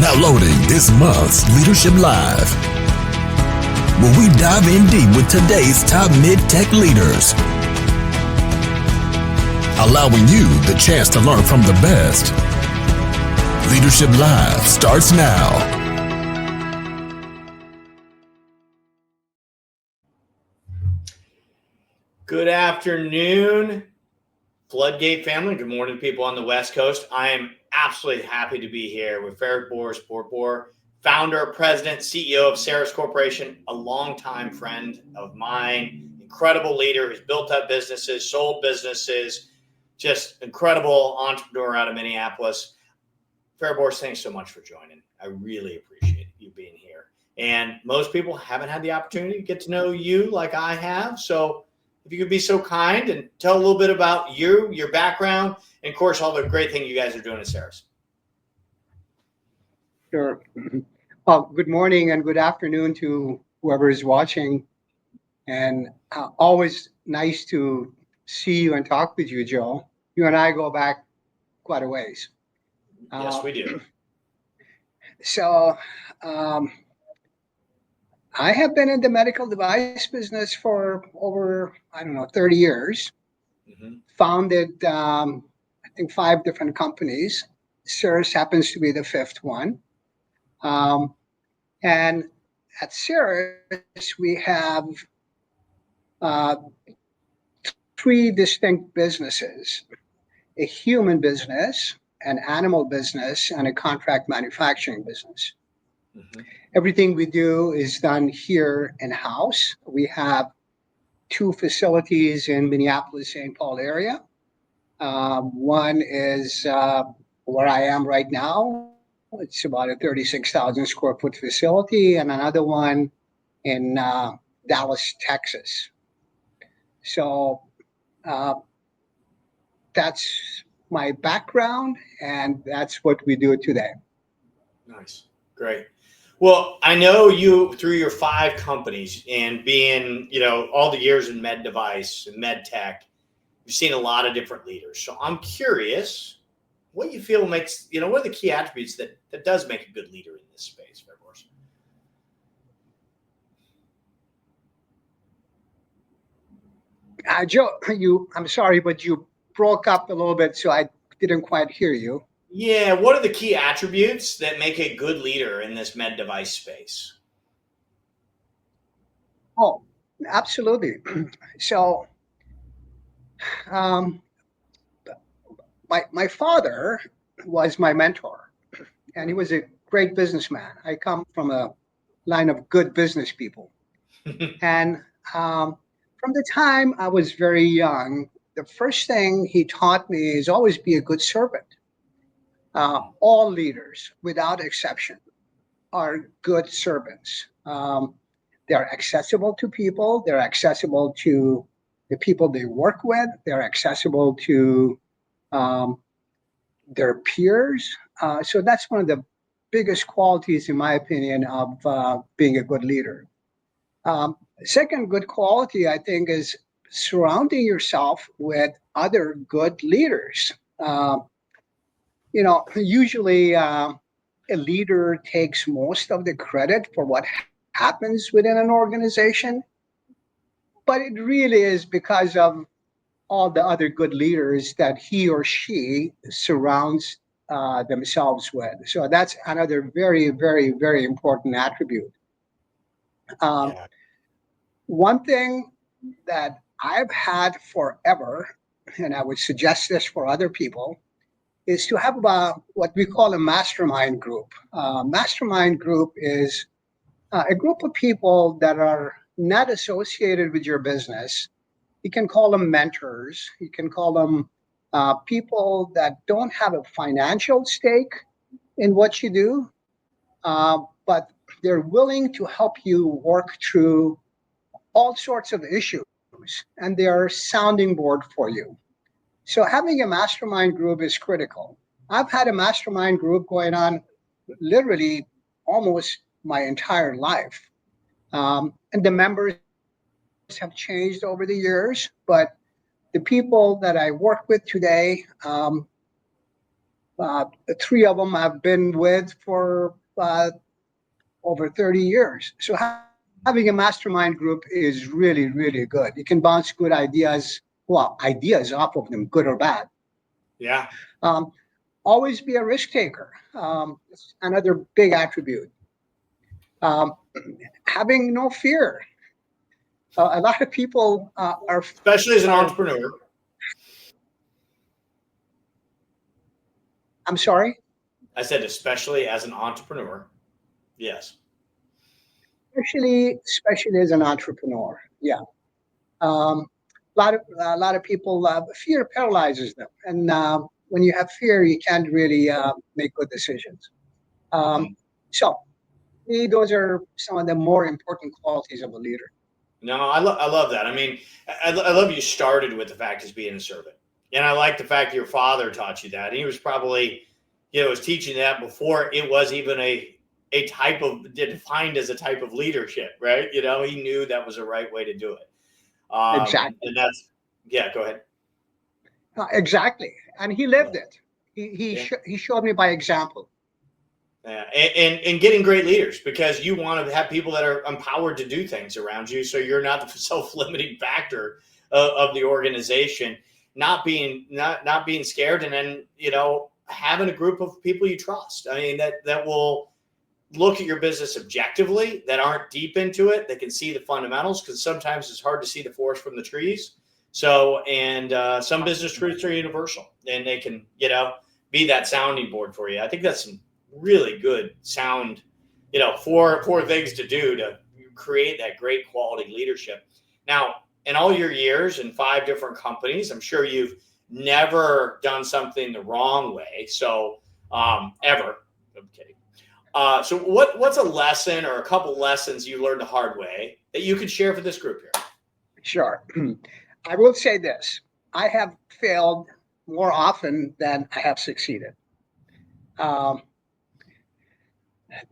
Now loading this month's Leadership Live, where we dive in deep with today's top MedTech leaders, allowing you the chance to learn from the best. Leadership Live starts now. Good afternoon, FloodGate family. Good morning, people on the West Coast. I am absolutely happy to be here with Fariborz Boor Boor, founder, president, CEO of Caerus Corporation, a longtime friend of mine, incredible leader who's built up businesses, sold businesses, just incredible entrepreneur out of Minneapolis. Fariborz, thanks so much for joining. I really appreciate you being here. And most people haven't had the opportunity to get to know you like I have, so if you could be so kind and tell a little bit about you, your background, and of course, all the great thing you guys are doing at Caerus. Sure. Well, good morning and good afternoon to whoever is watching. And always nice to see you and talk with you, Joe. You and I go back quite a ways. Yes, we do. So I have been in the medical device business for over, 30 years. Mm-hmm. Founded, I think, 5 different companies. Caerus happens to be the 5th one. And at Caerus, we have 3 distinct businesses: a human business, an animal business, and a contract manufacturing business. Mm-hmm. Everything we do is done here in-house. We have 2 facilities in Minneapolis-St. Paul area. One is where I am right now. It's about a 36,000 square foot facility, and another one in Dallas, Texas. So that's my background, and that's what we do today. Nice. Great. Well, I know you through your 5 companies and being, all the years in med device and MedTech, you've seen a lot of different leaders. So I'm curious what you feel makes, what are the key attributes that does make a good leader in this space, Fariborz? Joe, I'm sorry, but you broke up a little bit, so I didn't quite hear you. Yeah, what are the key attributes that make a good leader in this med device space? Oh, absolutely. So, my father was my mentor, and he was a great businessman. I come from a line of good business people. And from the time I was very young, the first thing he taught me is always be a good servant. All leaders, without exception, are good servants. They're accessible to people. They're accessible to the people they work with. They're accessible to their peers. So that's one of the biggest qualities, in my opinion, of being a good leader. Second good quality, I think, is surrounding yourself with other good leaders. Usually a leader takes most of the credit for what happens within an organization, but it really is because of all the other good leaders that he or she surrounds themselves with. So that's another very, very, very important attribute. One thing that I've had forever, and I would suggest this for other people, is to have what we call a mastermind group. Mastermind group is a group of people that are not associated with your business. You can call them mentors. You can call them people that don't have a financial stake in what you do, but they're willing to help you work through all sorts of issues, and they're a sounding board for you. So having a mastermind group is critical. I've had a mastermind group going on literally almost my entire life. And the members have changed over the years, but the people that I work with today, Three of them I've been with for over 30 years. So having a mastermind group is really, really good. You can bounce good ideas, ideas off of them, good or bad. Yeah. Always be a risk taker. It's another big attribute. Having no fear. A lot of people are, especially as an entrepreneur. I'm sorry? I said, especially as an entrepreneur. Yes. Especially as an entrepreneur. Yeah. A lot of people, fear paralyzes them. And when you have fear, you can't really make good decisions. So those are some of the more important qualities of a leader. No, I love that. I mean, I love you started with the fact as being a servant. And I like the fact your father taught you that. He was probably, was teaching that before it was even a type of, defined as a type of leadership, right? He knew that was the right way to do it. Exactly. And that's, go ahead. Exactly. And he lived it. He showed me by example. Yeah, and getting great leaders, because you want to have people that are empowered to do things around you, so you're not the self-limiting factor of the organization. Not being scared, and then having a group of people you trust. I mean that will look at your business objectively, that aren't deep into it, that can see the fundamentals, because sometimes it's hard to see the forest from the trees. So, and some business truths are universal, and they can be that sounding board for you. I think that's some really good sound, four things to do to create that great quality leadership. Now, in all your years in 5 different companies, I'm sure you've never done something the wrong way. So, ever. I'm kidding. So what's a lesson or a couple lessons you learned the hard way that you could share for this group here? Sure. I will say this. I have failed more often than I have succeeded.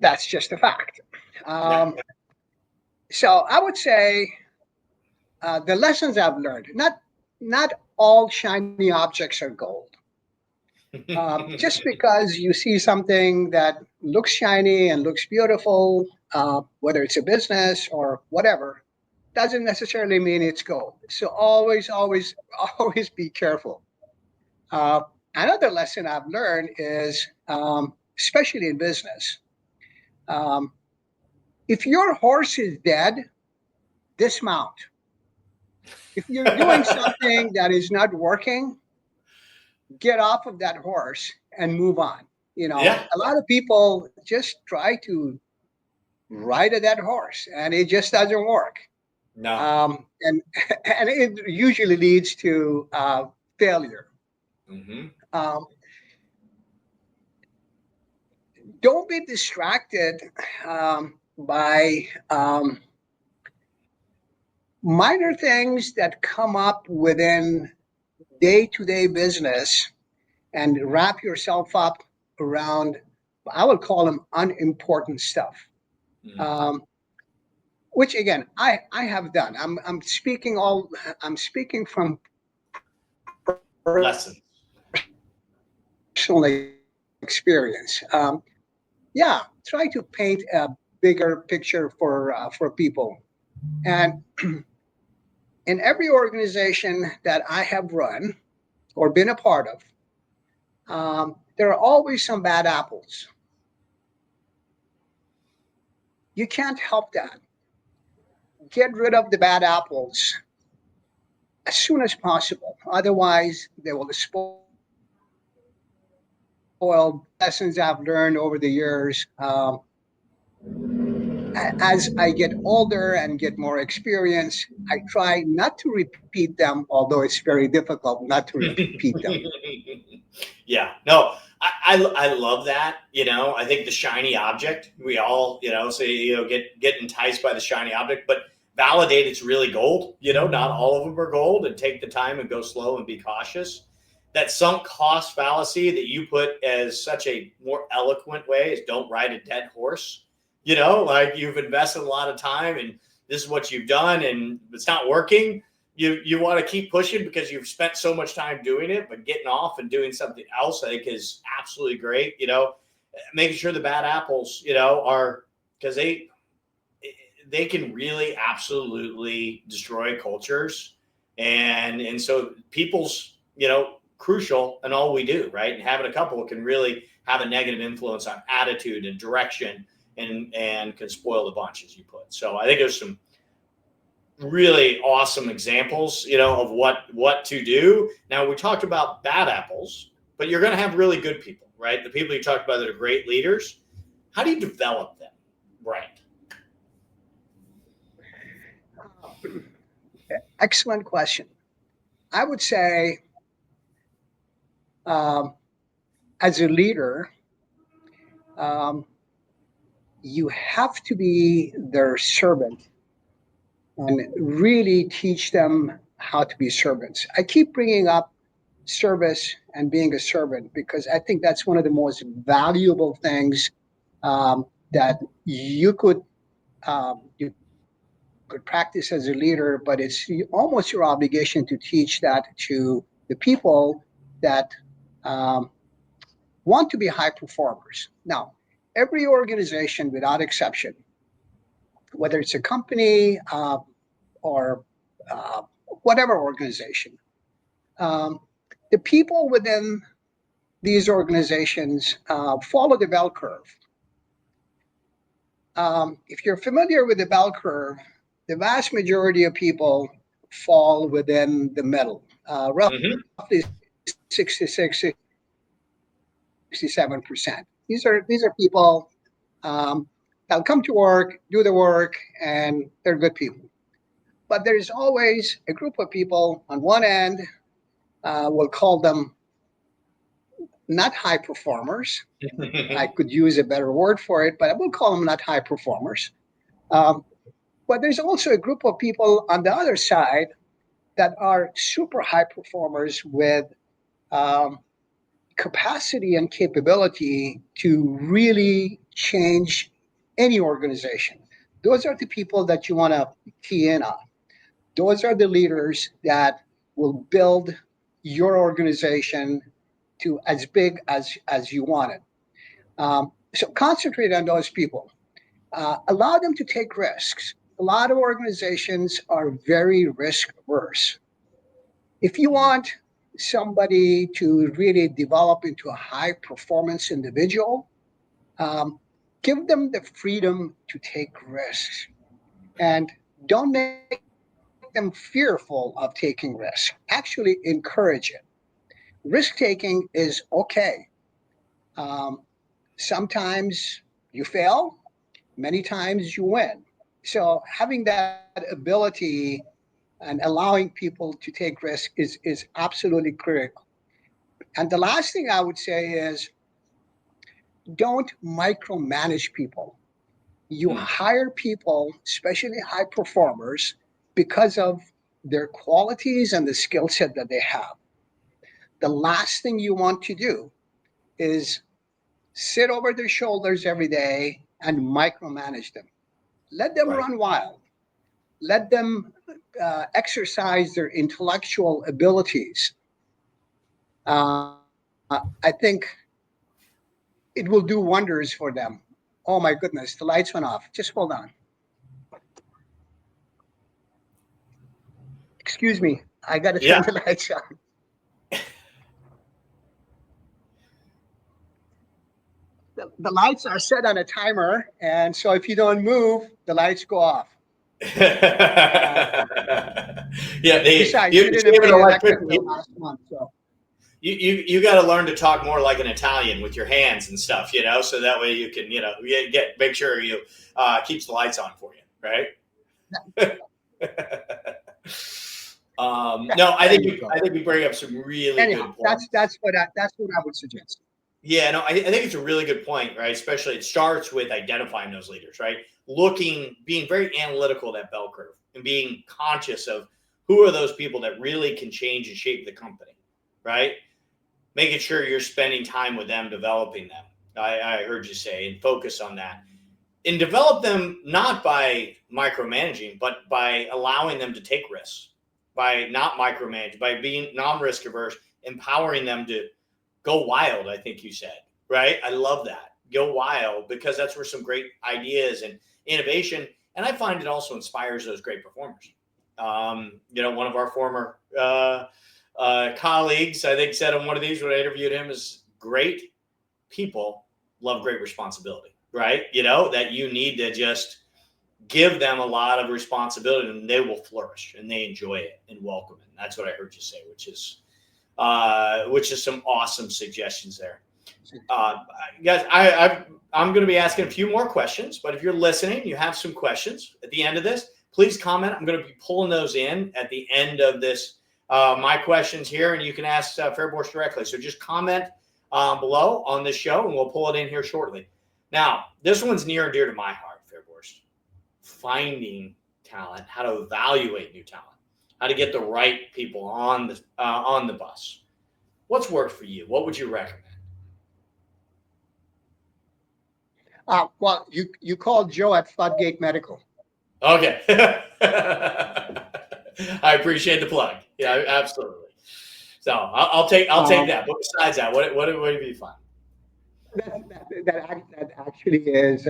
That's just a fact. So I would say the lessons I've learned, not all shiny objects are gold. Just because you see something that looks shiny and looks beautiful, whether it's a business or whatever, doesn't necessarily mean it's gold. So always be careful. Another lesson I've learned is, especially in business, if your horse is dead, dismount. If you're doing something that is not working, get off of that horse and move on. A lot of people just try to ride a dead horse, and it just doesn't work. No. And it usually leads to failure. Mm-hmm. Don't be distracted by minor things that come up within day-to-day business, and wrap yourself up around, I would call them unimportant stuff. Mm. Which again, I have done. I'm speaking from Lessons. Personal experience. Try to paint a bigger picture for people. And in every organization that I have run or been a part of, there are always some bad apples. You can't help that. Get rid of the bad apples as soon as possible. Otherwise, they will spoil lessons I've learned over the years. As I get older and get more experience, I try not to repeat them, although it's very difficult not to repeat them. Yeah, no, I love that. I think the shiny object, we all, say, get enticed by the shiny object, but validate it's really gold. Not all of them are gold, and take the time and go slow and be cautious. That sunk cost fallacy that you put as such a more eloquent way is don't ride a dead horse. Like you've invested a lot of time and this is what you've done and it's not working. you want to keep pushing because you've spent so much time doing it, but getting off and doing something else, I think is absolutely great. Making sure the bad apples, are, because they can really absolutely destroy cultures. And so people's, crucial in all we do, right? And having a couple can really have a negative influence on attitude and direction and can spoil the bunch, as you put. So I think there's some really awesome examples, of what to do. Now, we talked about bad apples, but you're going to have really good people, right? The people you talked about that are great leaders. How do you develop them? Right. Excellent question. I would say, as a leader, you have to be their servant and really teach them how to be servants. I keep bringing up service and being a servant because I think that's one of the most valuable things that you could practice as a leader, but it's almost your obligation to teach that to the people that want to be high performers. Now, every organization, without exception, whether it's a company or whatever organization, the people within these organizations follow the bell curve. If you're familiar with the bell curve, the vast majority of people fall within the middle, roughly 66, 67%. These are people that'll come to work, do the work, and they're good people. But there's always a group of people on one end, we'll call them not high performers. I could use a better word for it, but I will call them not high performers. But there's also a group of people on the other side that are super high performers with capacity and capability to really change any organization. Those are the people that you want to key in on. Those are the leaders that will build your organization to as big as you want it. So concentrate on those people. Allow them to take risks. A lot of organizations are very risk averse. If you want somebody to really develop into a high performance individual, give them the freedom to take risks and don't make them fearful of taking risks. Actually encourage it. Risk taking is okay. Sometimes you fail, many times you win. So having that ability and allowing people to take risks is absolutely critical. And the last thing I would say is don't micromanage people. You hire people, especially high performers, because of their qualities and the skill set that they have. The last thing you want to do is sit over their shoulders every day and micromanage them. Let them run wild. Let them exercise their intellectual abilities. I think it will do wonders for them. Oh my goodness, the lights went off. Just hold on. Excuse me, I got to turn the lights on. The lights are set on a timer, and so if you don't move, the lights go off. Besides, you didn't pay electric bill last month, so. You got to learn to talk more like an Italian with your hands and stuff, so that way you can, make sure you keeps the lights on for you, right? No, I think you bring up some really good points. That's what I would suggest. Yeah, no, I think it's a really good point, right? Especially it starts with identifying those leaders, right? Being very analytical of that bell curve and being conscious of who are those people that really can change and shape the company, right? Making sure you're spending time with them, developing them. I heard you say, and focus on that. And develop them not by micromanaging, but by allowing them to take risks, by not micromanage, by being non-risk averse, empowering them to go wild, I think you said, right? I love that. Go wild, because that's where some great ideas and innovation, and I find it also inspires those great performers. One of our former colleagues, I think, said on one of these when I interviewed him, is great people love great responsibility, right? That you need to just give them a lot of responsibility and they will flourish and they enjoy it and welcome it. And that's what I heard you say, which is some awesome suggestions there. Guys, I'm going to be asking a few more questions, but if you're listening, you have some questions at the end of this, please comment. I'm going to be pulling those in at the end of this, my questions here, and you can ask Fariborz directly. So just comment below on this show and we'll pull it in here shortly. Now, this one's near and dear to my heart, Fariborz. Finding talent, how to evaluate new talent, how to get the right people on the bus. What's worked for you? What would you recommend? Well, you called Joe at FloodGate Medical. Okay. I appreciate the plug. Yeah, absolutely. So I'll take that. But besides that, what would be fun? That actually is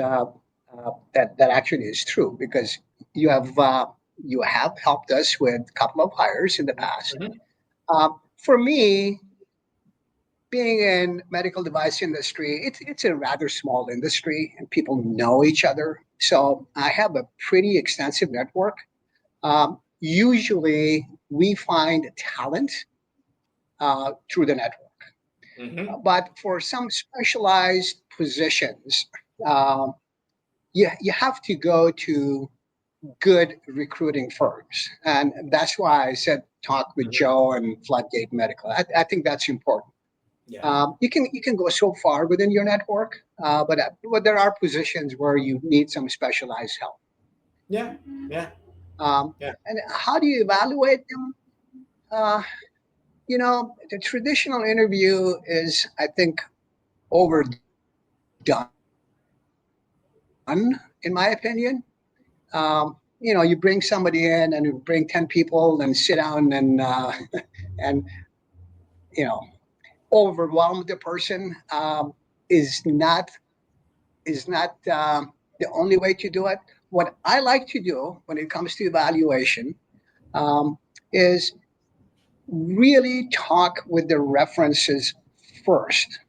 that actually is true, because you have helped us with a couple of hires in the past. Mm-hmm. For me, being in medical device industry, it's a rather small industry and people know each other. So I have a pretty extensive network. Usually we find talent through the network. Mm-hmm. But for some specialized positions, you have to go to good recruiting firms. And that's why I said talk with Joe and FloodGate Medical. I think that's important. Yeah. You can go so far within your network, but there are positions where you need some specialized help. Yeah. And how do you evaluate them? The traditional interview is, I think, overdone, in my opinion. You bring somebody in and you bring 10 people and sit down and overwhelm the person is not the only way to do it. What I like to do when it comes to evaluation is really talk with the references first.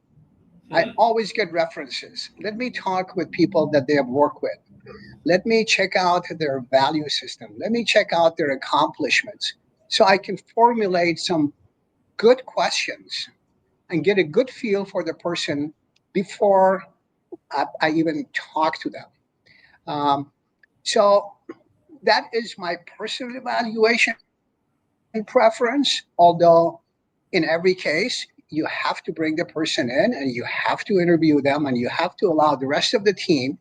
I always get references. Let me talk with people that they have worked with. Let me check out their value system. Let me check out their accomplishments so I can formulate some good questions and get a good feel for the person before I even talk to them. So that is my personal evaluation preference, although in every case, you have to bring the person in and you have to interview them and you have to allow the rest of the team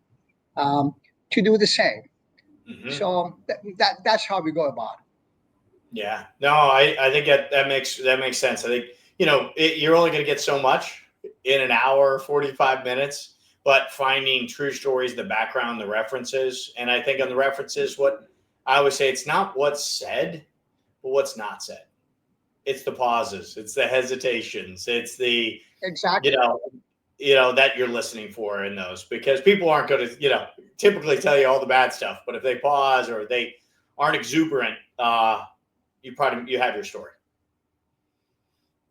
to do the same. Mm-hmm. So that's how we go about it. Yeah, no, I think that makes sense. I think, you're only going to get so much in an hour, 45 minutes, but finding true stories, the background, the references. And I think on the references, what I always say, it's not what's said, but what's not said. It's the pauses. It's the hesitations. It's the, exactly, that you're listening for in those, because people aren't going to, typically tell you all the bad stuff, but if they pause or they aren't exuberant, you have your story.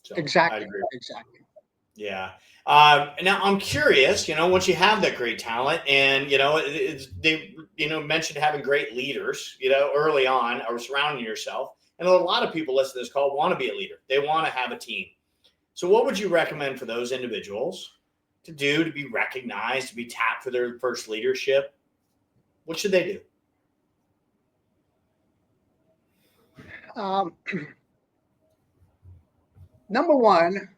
So exactly. I agree. Exactly. Yeah. Now I'm curious, once you have that great talent and, they, mentioned having great leaders, early on, or surrounding yourself. And a lot of people listen to this call want to be a leader. They want to have a team. So what would you recommend for those individuals to do to be recognized, to be tapped for their first leadership? What should they do? Number one,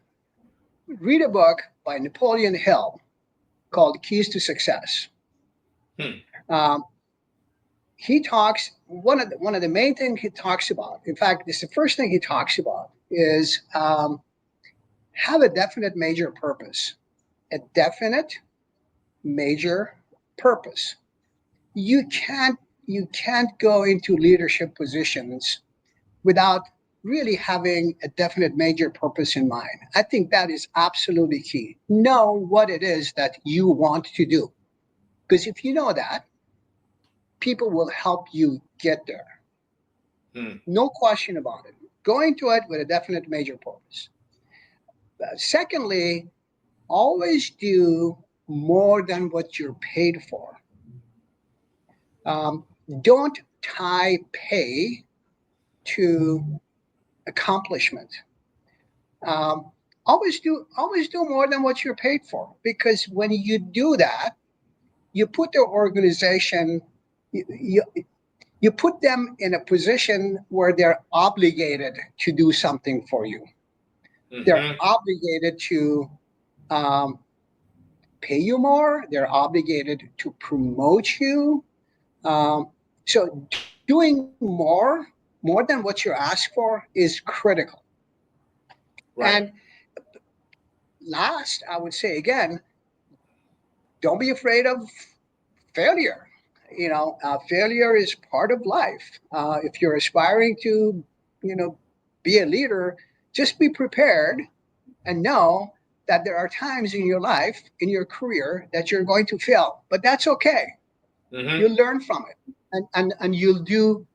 read a book by Napoleon Hill called Keys to Success. He talks, one of the main things he talks about, in fact, it's the first thing he talks about, is have a definite major purpose. A definite major purpose. You can't go into leadership positions without really having a definite major purpose in mind. I think that is absolutely key. Know what it is that you want to do. Because if you know that, people will help you get there. No question about it. Go into it with a definite major purpose. Secondly, always do more than what you're paid for. Don't tie pay to accomplishment. Always do more than what you're paid for, because when you do that, you put the organization, you put them in a position where they're obligated to do something for you. They're obligated to pay you more. They're obligated to promote you. So doing more than what you ask for is critical. Right. And last, I would say again, don't be afraid of failure. Failure is part of life. If you're aspiring to, be a leader, just be prepared and know that there are times in your life, in your career, that you're going to fail, but that's okay. You'll learn from it, and you'll do.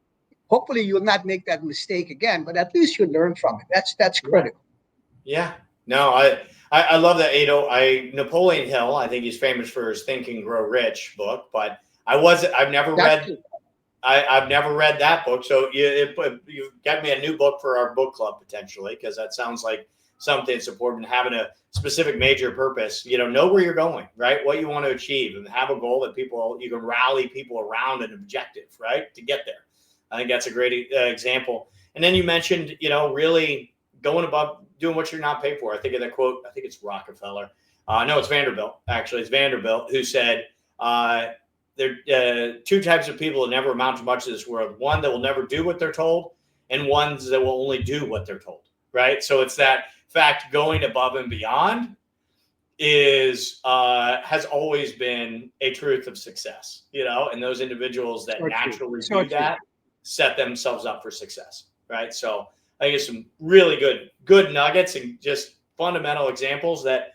Hopefully, you'll not make that mistake again, but at least you'll learn from it. That's critical. Yeah. No, I love that. Napoleon Hill, I think he's famous for his Think and Grow Rich book, but I've never read that book. So you got me a new book for our book club potentially, because that sounds like something that's important. Having a specific major purpose, know where you're going, right? What you want to achieve, and have a goal that you can rally people around an objective, right, to get there. I think that's a great example. And then you mentioned, really going above, doing what you're not paid for. I think of that quote. I think it's Rockefeller. No, it's Vanderbilt. Actually, it's Vanderbilt who said, there are two types of people that never amount to much in this world. One that will never do what they're told, and ones that will only do what they're told, right? So it's that fact, going above and beyond has always been a truth of success, and those individuals that naturally do that set themselves up for success, right? So I think it's some really good nuggets and just fundamental examples that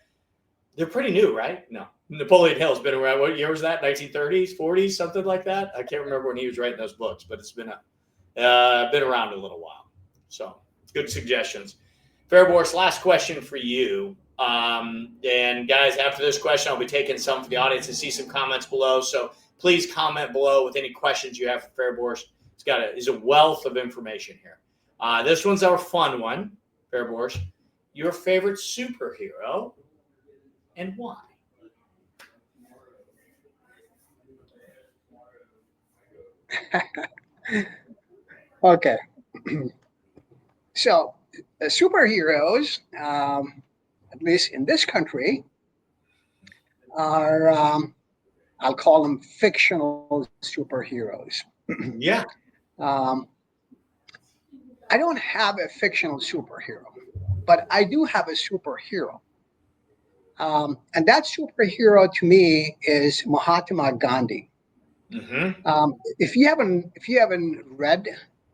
they're pretty new, right? No. Napoleon Hill's been around. What year was that? 1930s, 40s, something like that. I can't remember when he was writing those books, but it's been around a little while. So good suggestions. Fariborz, last question for you. And guys, after this question, I'll be taking some for the audience and see some comments below. So please comment below with any questions you have for Fariborz. He's a wealth of information here. This one's our fun one, Fariborz. Your favorite superhero and why? Okay. So superheroes, at least in this country, are, I'll call them fictional superheroes. Yeah. I don't have a fictional superhero, but I do have a superhero. And that superhero to me is Mahatma Gandhi. If you haven't read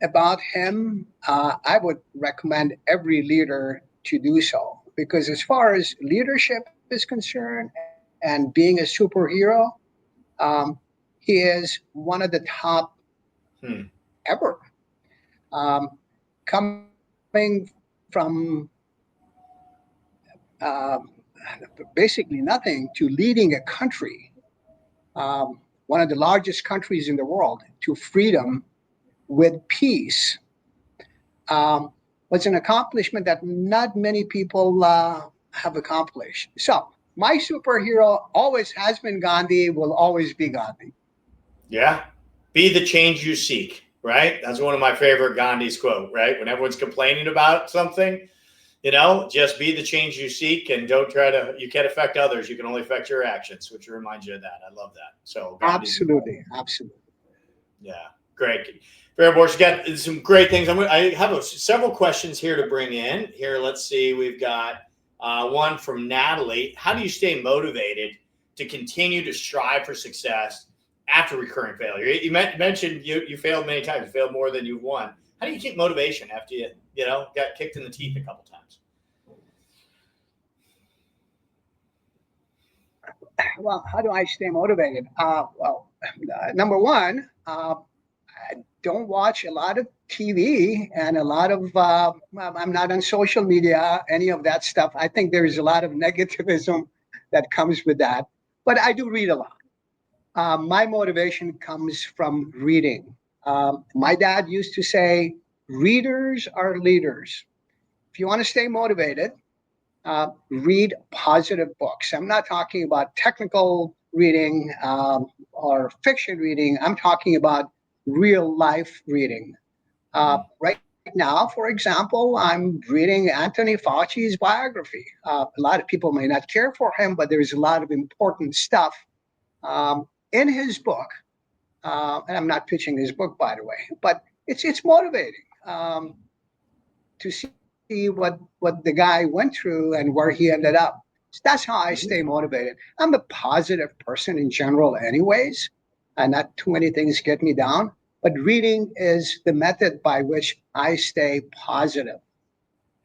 about him, I would recommend every leader to do so, because as far as leadership is concerned and being a superhero, he is one of the top ever. Coming from basically nothing to leading a country, one of the largest countries in the world, to freedom with peace, was an accomplishment that not many people have accomplished. So my superhero always has been Gandhi, will always be Gandhi. Yeah. Be the change you seek, right? That's one of my favorite Gandhi's quote, right? When everyone's complaining about something, just be the change you seek, and don't you can't affect others. You can only affect your actions, which reminds you of that. I love that. So Absolutely. Yeah. Great. Fariborz, you got some great things. I have several questions here to bring in. Here, let's see. We've got one from Natalie. How do you stay motivated to continue to strive for success after recurring failure? You mentioned you failed many times, you failed more than you've won. How do you keep motivation after you got kicked in the teeth a couple times? Well, how do I stay motivated? Number one, I don't watch a lot of TV and a lot of, I'm not on social media, any of that stuff. I think there's a lot of negativism that comes with that, but I do read a lot. My motivation comes from reading. My dad used to say, readers are leaders. If you want to stay motivated, read positive books. I'm not talking about technical reading or fiction reading. I'm talking about real life reading. Right now, for example, I'm reading Anthony Fauci's biography. A lot of people may not care for him, but there's a lot of important stuff in his book. And I'm not pitching his book, by the way, but it's motivating to see what the guy went through and where he ended up. So that's how I stay motivated. I'm a positive person in general anyways, and not too many things get me down, but reading is the method by which I stay positive.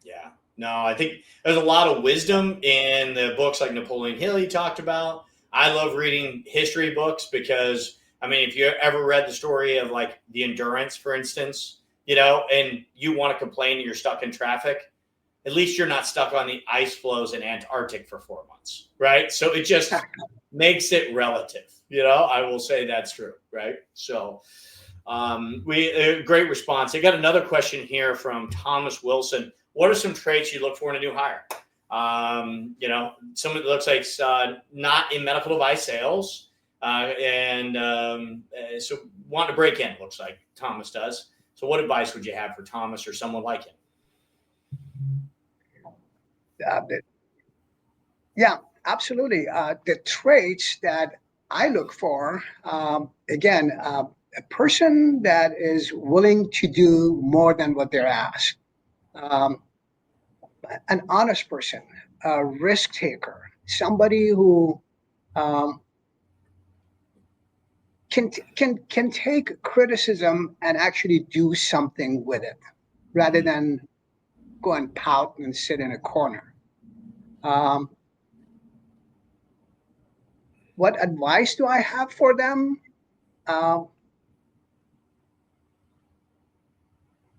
Yeah, no, I think there's a lot of wisdom in the books like Napoleon Hill you talked about. I love reading history books because, I mean, if you ever read the story of like the Endurance, for instance, and you want to complain and you're stuck in traffic, at least you're not stuck on the ice floes in Antarctic for 4 months, right? So it just makes it relative. I will say that's true, right? So great response. I got another question here from Thomas Wilson. What are some traits you look for in a new hire? Someone that looks like not in medical device sales, so want to break in, looks like Thomas does. So what advice would you have for Thomas or someone like him? Yeah, absolutely. The traits that I look for, again, a person that is willing to do more than what they're asked, an honest person, a risk taker, somebody who can take criticism and actually do something with it, rather than go and pout and sit in a corner. What advice do I have for them?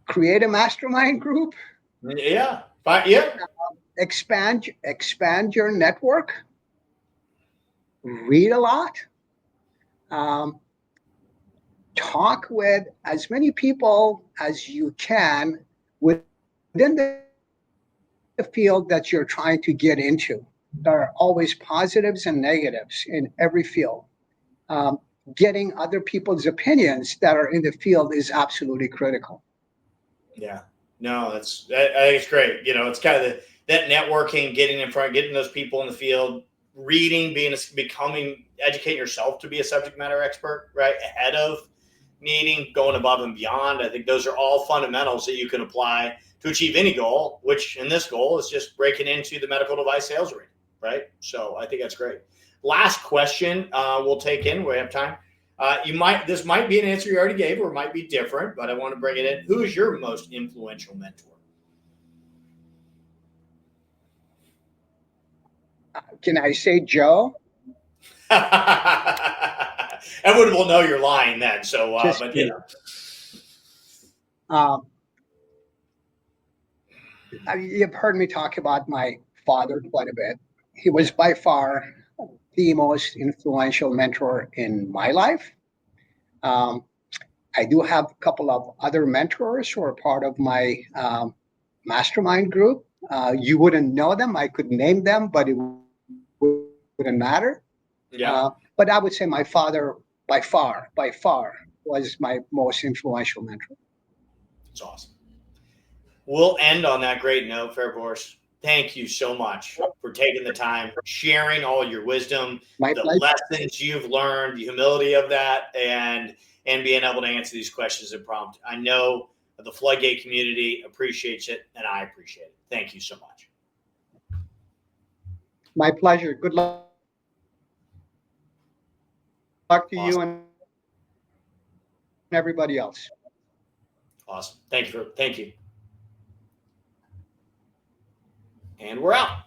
Create a mastermind group. Yeah. Expand your network. Read a lot. Talk with as many people as you can within the field that you're trying to get into. There are always positives and negatives in every field. Getting other people's opinions that are in the field is absolutely critical. Yeah, no, I think it's great. It's kind of that networking, getting in front, getting those people in the field, reading, educating yourself to be a subject matter expert, right? Ahead of meeting, going above and beyond. I think those are all fundamentals that you can apply to achieve any goal, which in this goal is just breaking into the medical device sales arena, right? So I think that's great. Last question we'll take in. We have time. This might be an answer you already gave, or it might be different, but I want to bring it in. Who is your most influential mentor? Can I say Joe? Everyone will know you're lying then. So, you've heard me talk about my father quite a bit. He was by far the most influential mentor in my life. I do have a couple of other mentors who are part of my mastermind group. You wouldn't know them. I could name them, but it wouldn't matter. Yeah. But I would say my father, by far, was my most influential mentor. That's awesome. We'll end on that great note, Fariborz. Thank you so much for taking the time, sharing all your wisdom, lessons you've learned, the humility of that, and being able to answer these questions and prompt. I know the FloodGate community appreciates it, and I appreciate it. Thank you so much. My pleasure. Good luck to you and everybody else. Awesome. Awesome. Thank you. And we're out.